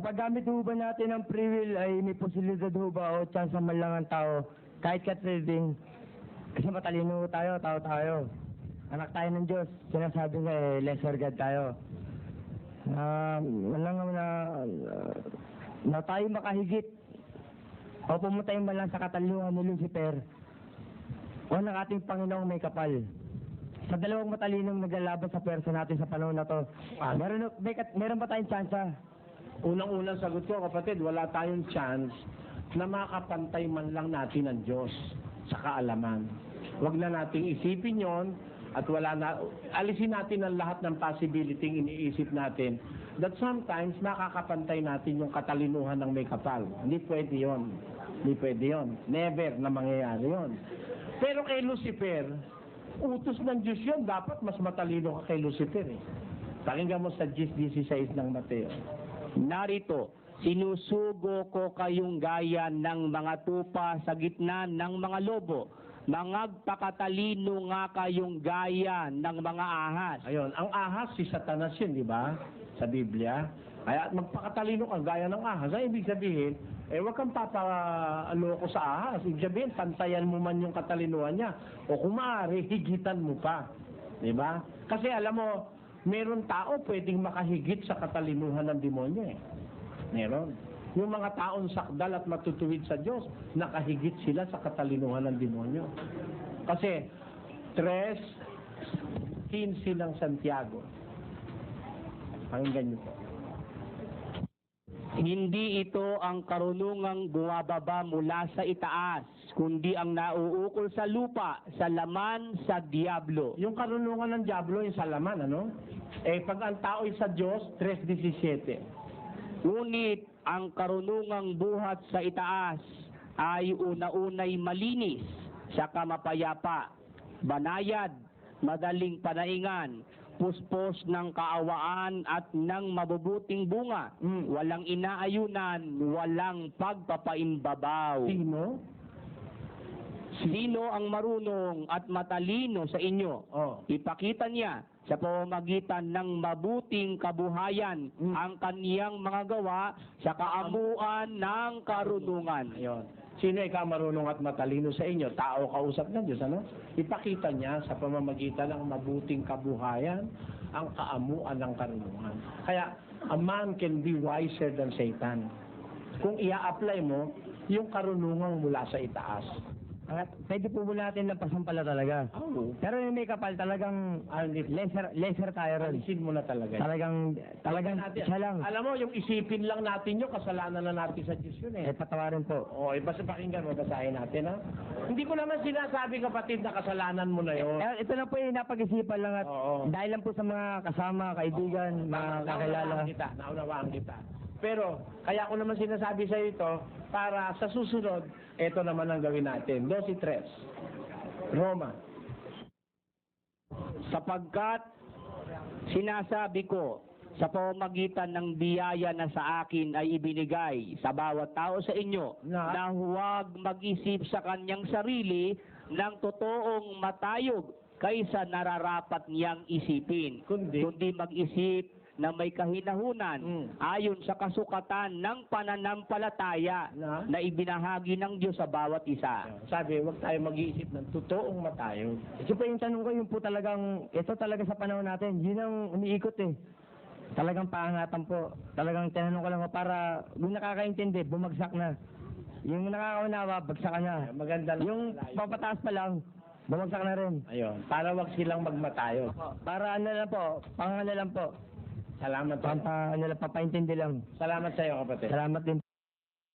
Sa paggamit ho ba natin ng free will ay may posibilidad ho ba o chance man lang ang tao kahit ka-trading? Kasi matalino tayo, tao tayo. Anak tayo ng Diyos. Sinasabi nga lesser God tayo. Na tayo makahigit o pumunta man lang sa katalinuhan ni Lucifer o ng ating Panginoong may kapal. Sa dalawang matalinong naglalaban sa pwersa natin sa panahon na to, meron ba tayong tsansa? Unang-unang sagot ko, kapatid, wala tayong chance na makapantay man lang natin ang Diyos sa kaalaman. Huwag na nating isipin yon at alisin natin ang lahat ng possibility iniisip natin that sometimes makakapantay natin yung katalinuhan ng may kapal. Hindi pwede yon. Hindi pwede yon. Never na mangyayari yon. Pero kay Lucifer, utos ng Diyos yun. Dapat mas matalino ka kay Lucifer eh. Pakinggan mo sa 10:16 ng Mateo. Narito, sinusugo ko kayong gaya ng mga tupa sa gitna ng mga lobo. Mangagpakatalino nga kayong gaya ng mga ahas. Ayun, ang ahas si Satanas yun, di ba? Sa Biblia. Kaya magpakatalino ka gaya ng ahas. Ay, ibig sabihin, huwag kang papaloko sa ahas. Ibig sabihin, pantayan mo man yung katalinuhan niya. O kung maaari, higitan mo pa. Di ba? Kasi alam mo, meron tao pwedeng makahigit sa katalinuhan ng demonyo eh. Meron. Yung mga taong sakdal at matutuwid sa Diyos, nakahigit sila sa katalinuhan ng demonyo. Kasi 3:15 ng Santiago. Pakinggan niyo po. Hindi ito ang karunungang bumababa mula sa itaas, kundi ang nauukol sa lupa, sa laman sa diablo. Yung karunungan ng diablo, yung sa laman, ano? Pag ang tao ay sa Diyos, 3:17. Ngunit ang karunungang buhat sa itaas ay una-unay malinis, saka mapayapa, banayad, madaling panaingan, puspos ng kaawaan at ng mabubuting bunga, walang inaayunan, walang pagpapaimbabaw. Sino? Sino ang marunong at matalino sa inyo? Ipakita niya sa pamamagitan ng mabuting kabuhayan ang kaniyang mga gawa sa kaamuan ng karunungan. Ayun. Sino ikaw marunong at matalino sa inyo? Tao kausap ng Diyos, ano? Ipakita niya sa pamamagitan ng mabuting kabuhayan ang kaamuan ng karunungan. Kaya, a man can be wiser than Satan. Kung ia-apply mo yung karunungan mula sa itaas. Pwede po muna natin ng pasampala talaga. Oo. Pero yung may kapal talagang lesser tayo ron. Alisin mo na talaga. Talagang siya lang. Alam mo, yung isipin lang natin yung kasalanan na natin sa Diyos yun eh. Patawarin po. Basta pakinggan mo, basahin natin ha. Hindi ko naman sinasabi kapatid na kasalanan mo na yun. Ito lang po yung napag-isipan lang at dahil lang po sa mga kasama, kaibigan, mga kakilala. Naunawaan kita. Pero, kaya ko naman sinasabi sa ito, para sa susunod, ito naman ang gawin natin. 12:3. Roma. Sapagkat sinasabi ko, sa pamamagitan ng biyaya na sa akin ay ibinigay sa bawat tao sa inyo, na huwag mag-isip sa kanyang sarili ng totoong matayog kaysa nararapat niyang isipin, kundi mag-isip na may kahinahunan ayon sa kasukatan ng pananampalataya na ibinahagi ng Diyos sa bawat isa. Sabi, huwag tayo mag-iisip ng totoong matayog. Ito po yung tanong ko, yung po talagang, ito talaga sa panahon natin, yun ang umiikot eh. Talagang paangatan po. Talagang tinanong ko lang po para yung nakakaintindi, bumagsak na. Yung nakakaunawa, bagsak na. Maganda lang. Yung papataas pa lang, bumagsak na rin. Ayun, para wag silang magmatayog. Para ano lang po, pangano lang po. Salamat. Pampaintindi lang. Salamat sa iyo, kapatid. Salamat din po.